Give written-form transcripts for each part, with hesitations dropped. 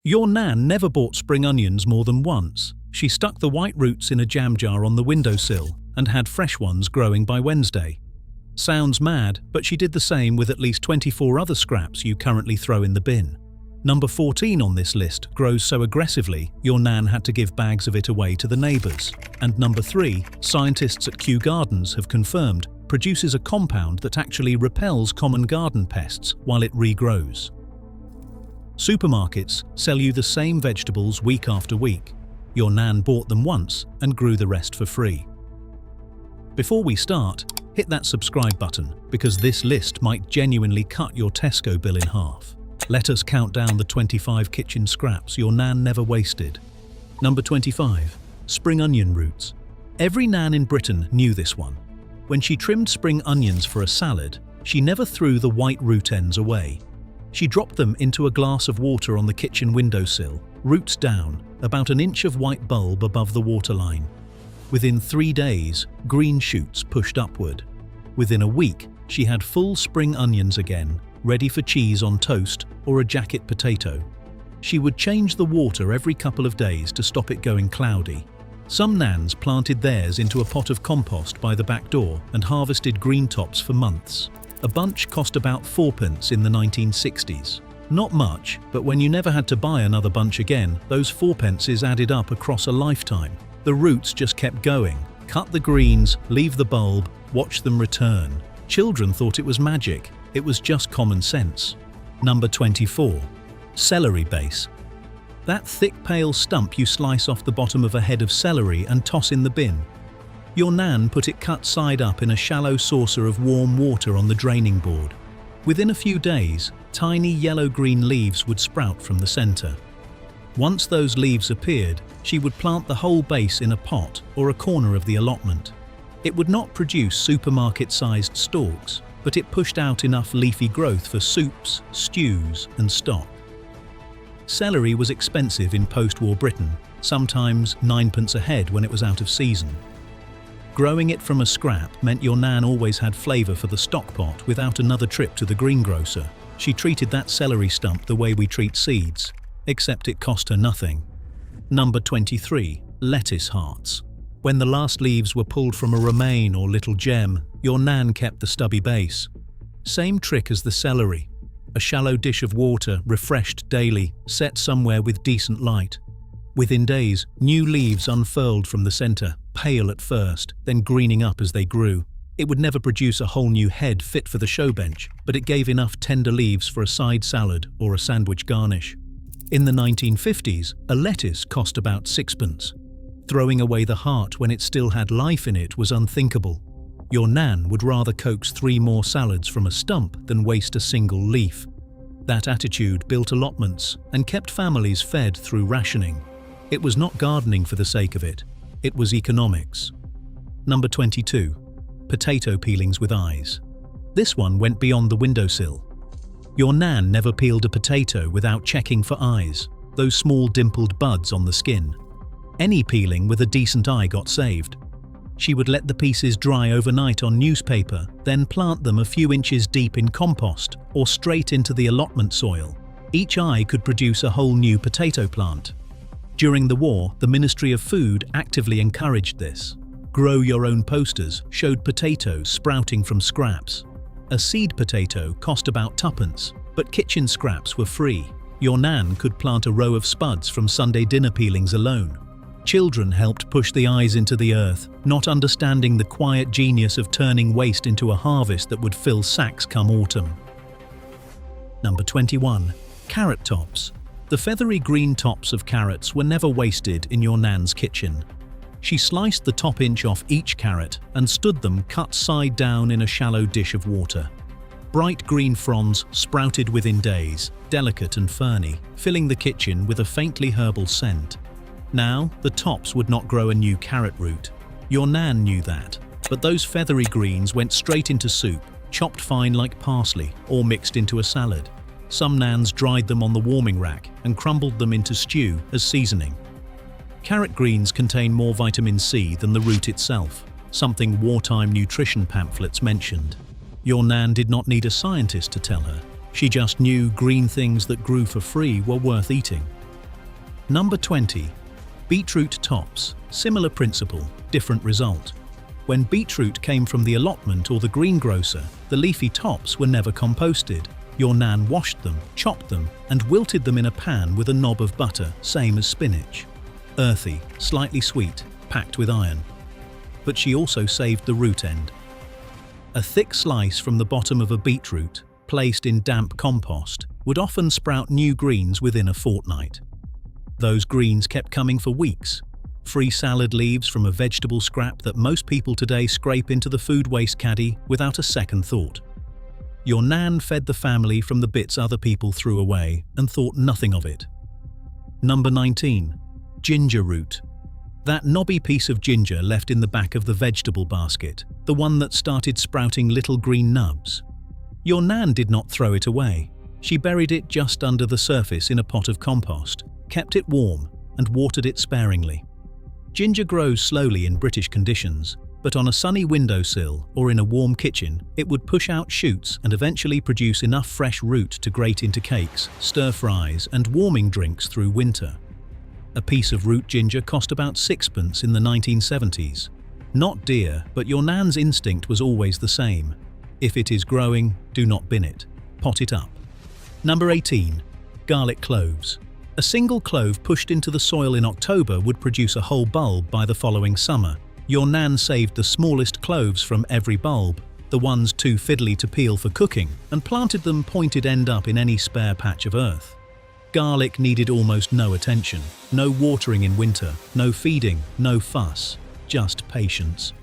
Your nan never bought spring onions more than once. She stuck the white roots in a jam jar on the windowsill and had fresh ones growing by Wednesday. Sounds mad, but she did the same with at least 24 other scraps you currently throw in the bin. Number 14 on this list grows so aggressively your nan had to give bags of it away to the neighbours. And number 3, scientists at Kew Gardens have confirmed, produces a compound that actually repels common garden pests while it regrows. Supermarkets sell you the same vegetables week after week. Your nan bought them once and grew the rest for free. Before we start, hit that subscribe button because this list might genuinely cut your Tesco bill in half. Let us count down the 25 kitchen scraps your nan never wasted. Number 25. Spring onion roots. Every nan in Britain knew this one. When she trimmed spring onions for a salad, she never threw the white root ends away. She dropped them into a glass of water on the kitchen windowsill, roots down, about an inch of white bulb above the waterline. Within 3 days, green shoots pushed upward. Within a week, she had full spring onions again, ready for cheese on toast or a jacket potato. She would change the water every couple of days to stop it going cloudy. Some nans planted theirs into a pot of compost by the back door and harvested green tops for months. A bunch cost about 4p in the 1960s. Not much, but when you never had to buy another bunch again, those 4p added up across a lifetime. The roots just kept going. Cut the greens, leave the bulb, watch them return. Children thought it was magic. It was just common sense. Number 24. Celery base. That thick pale stump you slice off the bottom of a head of celery and toss in the bin. Your nan put it cut side up in a shallow saucer of warm water on the draining board. Within a few days, tiny yellow-green leaves would sprout from the centre. Once those leaves appeared, she would plant the whole base in a pot or a corner of the allotment. It would not produce supermarket-sized stalks, but it pushed out enough leafy growth for soups, stews, and stock. Celery was expensive in post-war Britain, sometimes 9p a head when it was out of season. Growing it from a scrap meant your nan always had flavour for the stock pot without another trip to the greengrocer. She treated that celery stump the way we treat seeds, except it cost her nothing. Number 23. Lettuce hearts. When the last leaves were pulled from a romaine or little gem, your nan kept the stubby base. Same trick as the celery. A shallow dish of water, refreshed daily, set somewhere with decent light. Within days, new leaves unfurled from the centre, pale at first, then greening up as they grew. It would never produce a whole new head fit for the show bench, but it gave enough tender leaves for a side salad or a sandwich garnish. In the 1950s, a lettuce cost about 6p. Throwing away the heart when it still had life in it was unthinkable. Your nan would rather coax 3 more salads from a stump than waste a single leaf. That attitude built allotments and kept families fed through rationing. It was not gardening for the sake of it. It was economics. Number 22. Potato peelings with eyes. This one went beyond the windowsill. Your nan never peeled a potato without checking for eyes, those small dimpled buds on the skin. Any peeling with a decent eye got saved. She would let the pieces dry overnight on newspaper, then plant them a few inches deep in compost or straight into the allotment soil. Each eye could produce a whole new potato plant. During the war, the Ministry of Food actively encouraged this. Grow Your Own posters showed potatoes sprouting from scraps. A seed potato cost about 2p, but kitchen scraps were free. Your nan could plant a row of spuds from Sunday dinner peelings alone. Children helped push the eyes into the earth, not understanding the quiet genius of turning waste into a harvest that would fill sacks come autumn. Number 21. Carrot tops. The feathery green tops of carrots were never wasted in your nan's kitchen. She sliced the top inch off each carrot and stood them cut side down in a shallow dish of water. Bright green fronds sprouted within days, delicate and ferny, filling the kitchen with a faintly herbal scent. Now, the tops would not grow a new carrot root. Your nan knew that, but those feathery greens went straight into soup, chopped fine like parsley, or mixed into a salad. Some nans dried them on the warming rack and crumbled them into stew as seasoning. Carrot greens contain more vitamin C than the root itself, something wartime nutrition pamphlets mentioned. Your nan did not need a scientist to tell her. She just knew green things that grew for free were worth eating. Number 20. Beetroot tops. Similar principle, different result. When beetroot came from the allotment or the greengrocer, the leafy tops were never composted. Your nan washed them, chopped them, and wilted them in a pan with a knob of butter, same as spinach. Earthy, slightly sweet, packed with iron. But she also saved the root end. A thick slice from the bottom of a beetroot, placed in damp compost, would often sprout new greens within a fortnight. Those greens kept coming for weeks. Free salad leaves from a vegetable scrap that most people today scrape into the food waste caddy without a second thought. Your nan fed the family from the bits other people threw away and thought nothing of it. Number 19. Ginger root. That knobby piece of ginger left in the back of the vegetable basket, the one that started sprouting little green nubs. Your nan did not throw it away. She buried it just under the surface in a pot of compost, kept it warm, and watered it sparingly. Ginger grows slowly in British conditions, but on a sunny windowsill or in a warm kitchen, it would push out shoots and eventually produce enough fresh root to grate into cakes, stir-fries, and warming drinks through winter. A piece of root ginger cost about sixpence in the 1970s. Not dear, but your nan's instinct was always the same. If it is growing, do not bin it. Pot it up. Number 18. Garlic cloves. A single clove pushed into the soil in October would produce a whole bulb by the following summer. Your nan saved the smallest cloves from every bulb, the ones too fiddly to peel for cooking, and planted them pointed end up in any spare patch of earth. Garlic needed almost no attention, no watering in winter, no feeding, no fuss, just patience.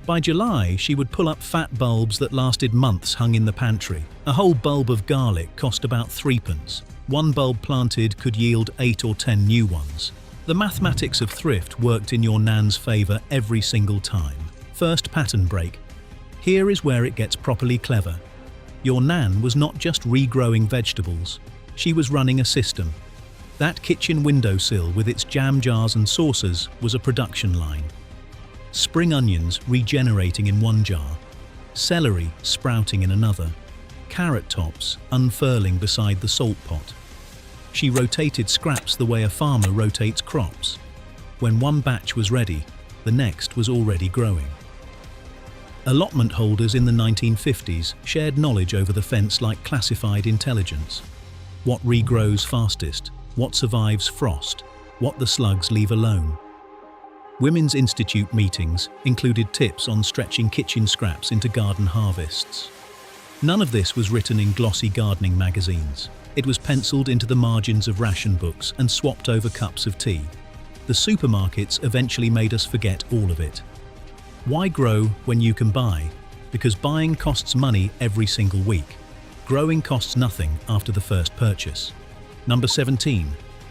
By July, she would pull up fat bulbs that lasted months hung in the pantry. A whole bulb of garlic cost about threepence. One bulb planted could yield 8 or 10 new ones. The mathematics of thrift worked in your nan's favour every single time. First pattern break. Here is where it gets properly clever. Your nan was not just regrowing vegetables. She was running a system. That kitchen windowsill with its jam jars and saucers was a production line. Spring onions regenerating in one jar. Celery sprouting in another. Carrot tops unfurling beside the salt pot. She rotated scraps the way a farmer rotates crops. When one batch was ready, the next was already growing. Allotment holders in the 1950s shared knowledge over the fence like classified intelligence. What regrows fastest, what survives frost, what the slugs leave alone. Women's Institute meetings included tips on stretching kitchen scraps into garden harvests. None of this was written in glossy gardening magazines. It was penciled into the margins of ration books and swapped over cups of tea. The supermarkets eventually made us forget all of it. Why grow when you can buy? Because buying costs money every single week. Growing costs nothing after the first purchase. Number 17.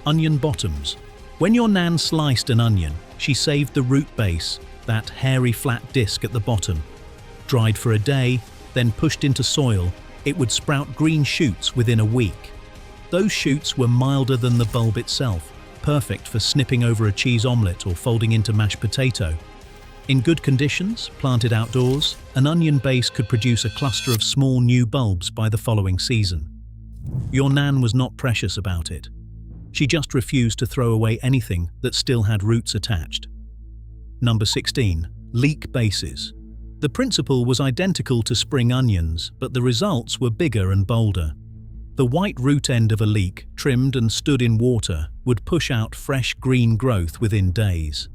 Onion bottoms. When your nan sliced an onion, she saved the root base, that hairy flat disc at the bottom. Dried for a day, then pushed into soil, it would sprout green shoots within a week. Those shoots were milder than the bulb itself, perfect for snipping over a cheese omelette or folding into mashed potato. In good conditions, planted outdoors, an onion base could produce a cluster of small new bulbs by the following season. Your nan was not precious about it. She just refused to throw away anything that still had roots attached. Number 16. Leek bases. The principle was identical to spring onions, but the results were bigger and bolder. The white root end of a leek, trimmed and stood in water, would push out fresh green growth within days.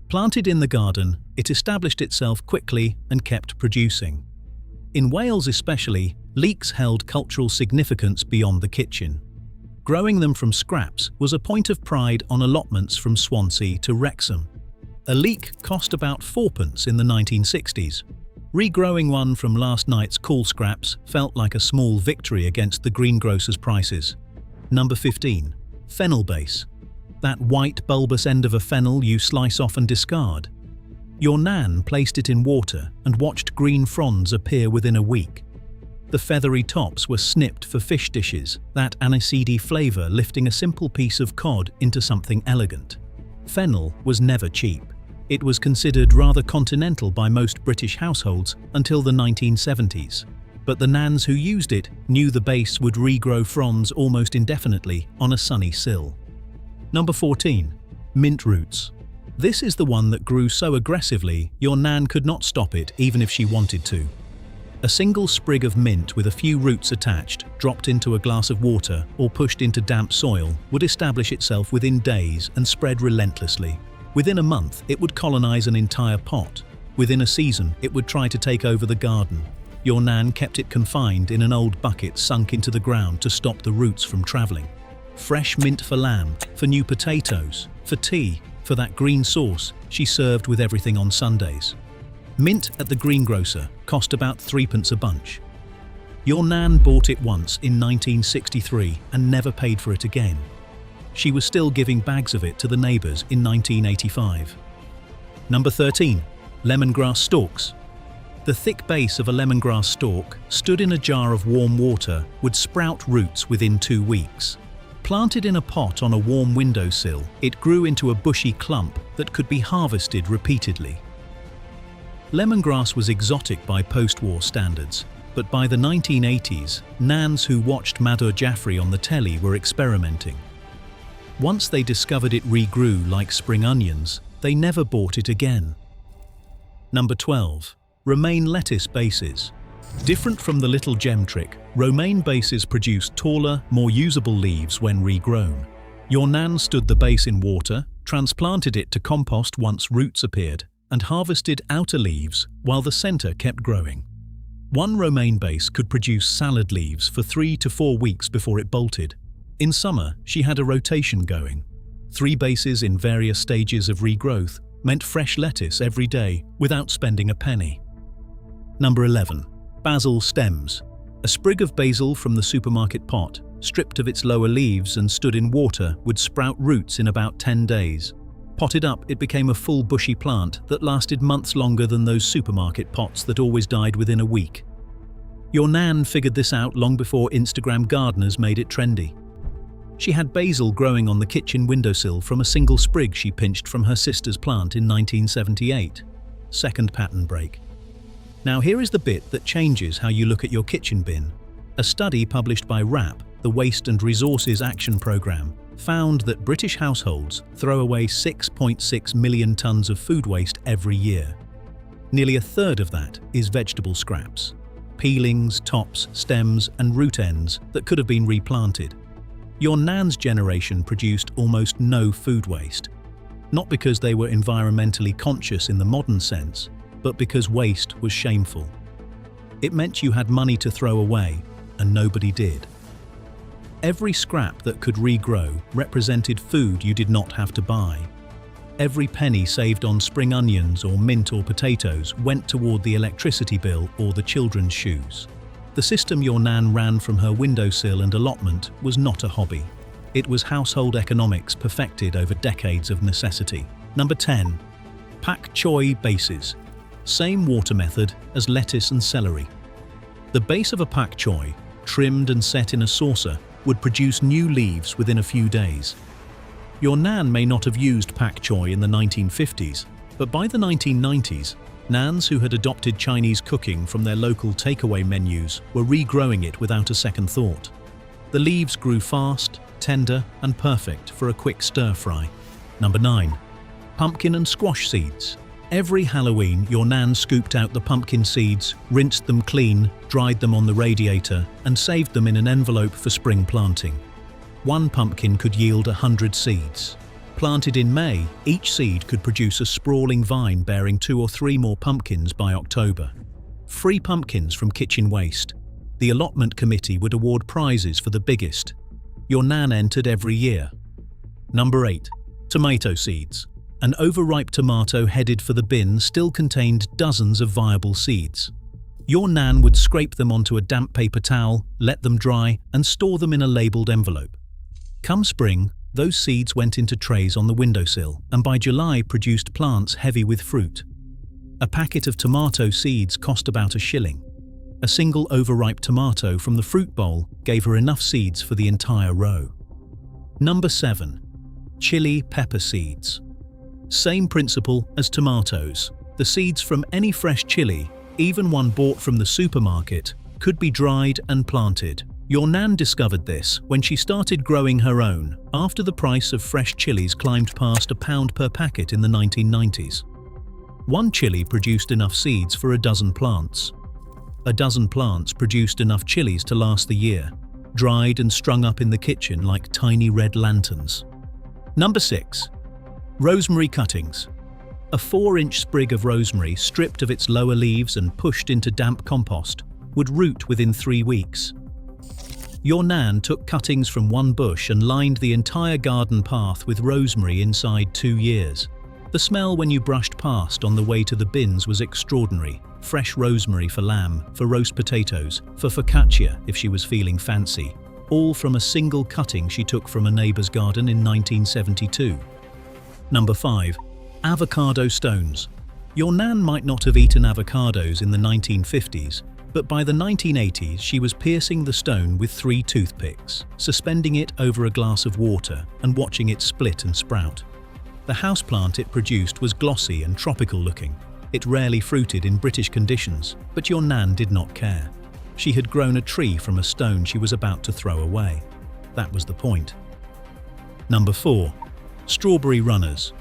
Planted in the garden, it established itself quickly and kept producing. In Wales especially, leeks held cultural significance beyond the kitchen. Growing them from scraps was a point of pride on allotments from Swansea to Wrexham. A leek cost about fourpence in the 1960s. Regrowing one from last night's cool scraps felt like a small victory against the greengrocer's prices. Number 15. Fennel base. That white bulbous end of a fennel you slice off and discard. Your nan placed it in water and watched green fronds appear within a week. The feathery tops were snipped for fish dishes, that aniseedy flavour lifting a simple piece of cod into something elegant. Fennel was never cheap. It was considered rather continental by most British households until the 1970s. But the nans who used it knew the base would regrow fronds almost indefinitely on a sunny sill. Number 14. Mint roots. This is the one that grew so aggressively your nan could not stop it even if she wanted to. A single sprig of mint with a few roots attached, dropped into a glass of water or pushed into damp soil, would establish itself within days and spread relentlessly. Within a month, it would colonize an entire pot. Within a season, it would try to take over the garden. Your nan kept it confined in an old bucket sunk into the ground to stop the roots from traveling. Fresh mint for lamb, for new potatoes, for tea, for that green sauce she served with everything on Sundays. Mint at the greengrocer cost about 3p a bunch. Your nan bought it once in 1963 and never paid for it again. She was still giving bags of it to the neighbours in 1985. Number 13. Lemongrass stalks. The thick base of a lemongrass stalk, stood in a jar of warm water, would sprout roots within 2 weeks. Planted in a pot on a warm windowsill, it grew into a bushy clump that could be harvested repeatedly. Lemongrass was exotic by post-war standards, but by the 1980s, nans who watched Madhur Jaffrey on the telly were experimenting. Once they discovered it regrew like spring onions, they never bought it again. Number 12. Romaine lettuce bases. Different from the little gem trick, romaine bases produce taller, more usable leaves when regrown. Your nan stood the base in water, transplanted it to compost once roots appeared, and harvested outer leaves while the center kept growing. One romaine base could produce salad leaves for 3 to 4 weeks before it bolted. In summer, she had a rotation going. 3 bases in various stages of regrowth meant fresh lettuce every day without spending a penny. Number 11. Basil stems. A sprig of basil from the supermarket pot, stripped of its lower leaves and stood in water, would sprout roots in about 10 days. Potted up, it became a full bushy plant that lasted months longer than those supermarket pots that always died within a week. Your nan figured this out long before Instagram gardeners made it trendy. She had basil growing on the kitchen windowsill from a single sprig she pinched from her sister's plant in 1978. Second pattern break. Now here is the bit that changes how you look at your kitchen bin. A study published by WRAP, the Waste and Resources Action Programme, found that British households throw away 6.6 million tonnes of food waste every year. Nearly a third of that is vegetable scraps. Peelings, tops, stems and root ends that could have been replanted. Your nan's generation produced almost no food waste. Not because they were environmentally conscious in the modern sense, but because waste was shameful. It meant you had money to throw away, and nobody did. Every scrap that could regrow represented food you did not have to buy. Every penny saved on spring onions or mint or potatoes went toward the electricity bill or the children's shoes. The system your nan ran from her windowsill and allotment was not a hobby. It was household economics perfected over decades of necessity. Number 10. Pak choi bases. Same water method as lettuce and celery. The base of a pak choi, trimmed and set in a saucer, would produce new leaves within a few days. Your nan may not have used pak choi in the 1950s, but by the 1990s, nans who had adopted Chinese cooking from their local takeaway menus were regrowing it without a second thought. The leaves grew fast, tender, and perfect for a quick stir-fry. Number 9. Pumpkin and squash seeds. Every Halloween, your nan scooped out the pumpkin seeds, rinsed them clean, dried them on the radiator, and saved them in an envelope for spring planting. One pumpkin could yield 100 seeds. Planted in May, each seed could produce a sprawling vine bearing 2 or 3 more pumpkins by October. Free pumpkins from kitchen waste. The allotment committee would award prizes for the biggest. Your nan entered every year. Number 8. Tomato seeds. An overripe tomato headed for the bin still contained dozens of viable seeds. Your nan would scrape them onto a damp paper towel, let them dry, and store them in a labelled envelope. Come spring, those seeds went into trays on the windowsill, and by July produced plants heavy with fruit. A packet of tomato seeds cost about £1. A single overripe tomato from the fruit bowl gave her enough seeds for the entire row. Number 7. Chili pepper seeds. Same principle as tomatoes. The seeds from any fresh chili, even one bought from the supermarket, could be dried and planted. Your nan discovered this when she started growing her own after the price of fresh chilies climbed past £1 per packet in the 1990s. One chili produced enough seeds for a dozen plants. A dozen plants produced enough chilies to last the year, dried and strung up in the kitchen like tiny red lanterns. Number 6. Rosemary cuttings. A 4-inch sprig of rosemary stripped of its lower leaves and pushed into damp compost would root within 3 weeks. Your nan took cuttings from one bush and lined the entire garden path with rosemary inside 2 years. The smell when you brushed past on the way to the bins was extraordinary. Fresh rosemary for lamb, for roast potatoes, for focaccia if she was feeling fancy. All from a single cutting she took from a neighbour's garden in 1972. Number 5. Avocado stones. Your nan might not have eaten avocados in the 1950s, but by the 1980s she was piercing the stone with 3 toothpicks, suspending it over a glass of water and watching it split and sprout. The houseplant it produced was glossy and tropical looking. It rarely fruited in British conditions, but your nan did not care. She had grown a tree from a stone she was about to throw away. That was the point. Number 4. Strawberry runners.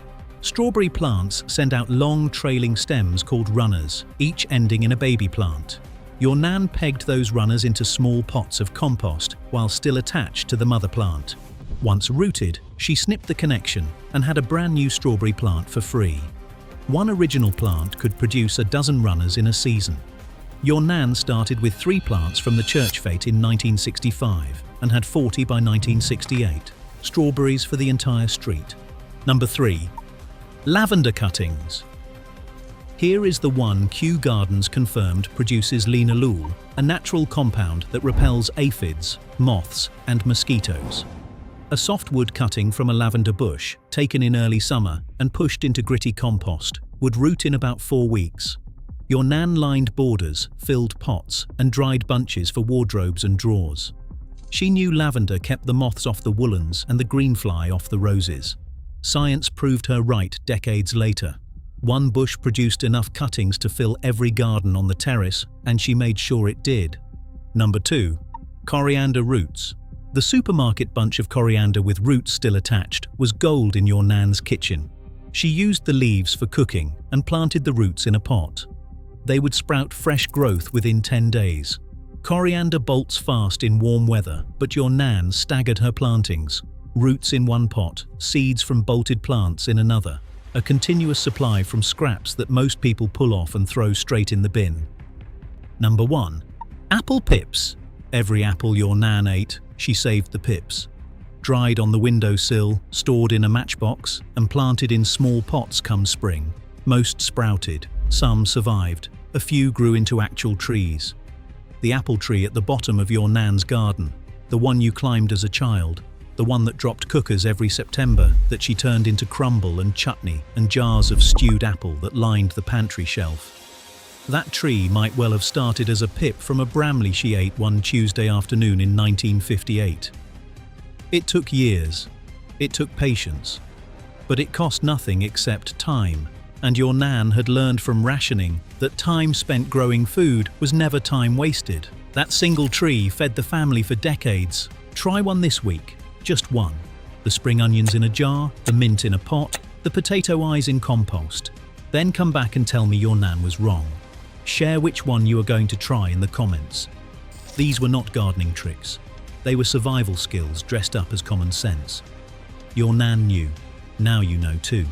Strawberry plants send out long trailing stems called runners, each ending in a baby plant. Your nan pegged those runners into small pots of compost while still attached to the mother plant. Once rooted, she snipped the connection and had a brand new strawberry plant for free. One original plant could produce a dozen runners in a season. Your nan started with 3 plants from the church fete in 1965 and had 40 by 1968. Strawberries for the entire street. Number 3. Lavender cuttings. Here is the one Kew Gardens confirmed produces linalool, a natural compound that repels aphids, moths and mosquitoes. A softwood cutting from a lavender bush, taken in early summer and pushed into gritty compost, would root in about 4 weeks. Your nan lined borders, filled pots and dried bunches for wardrobes and drawers. She knew lavender kept the moths off the woolens and the greenfly off the roses. Science proved her right decades later. One bush produced enough cuttings to fill every garden on the terrace, and she made sure it did. Number 2. Coriander roots. The supermarket bunch of coriander with roots still attached was gold in your nan's kitchen. She used the leaves for cooking and planted the roots in a pot. They would sprout fresh growth within 10 days. Coriander bolts fast in warm weather, but your nan staggered her plantings. Roots in one pot, seeds from bolted plants in another. A continuous supply from scraps that most people pull off and throw straight in the bin. Number 1. Apple pips. Every apple your nan ate, she saved the pips. Dried on the windowsill, stored in a matchbox, and planted in small pots come spring. Most sprouted, some survived, a few grew into actual trees. The apple tree at the bottom of your nan's garden, the one you climbed as a child, the one that dropped cookers every September that she turned into crumble and chutney and jars of stewed apple that lined the pantry shelf. That tree might well have started as a pip from a Bramley she ate one Tuesday afternoon in 1958. It took years. It took patience. But it cost nothing except time, and your nan had learned from rationing that time spent growing food was never time wasted. That single tree fed the family for decades. Try one this week. Just one. The spring onions in a jar, the mint in a pot, the potato eyes in compost. Then come back and tell me your nan was wrong. Share which one you are going to try in the comments. These were not gardening tricks. They were survival skills dressed up as common sense. Your nan knew. Now you know too.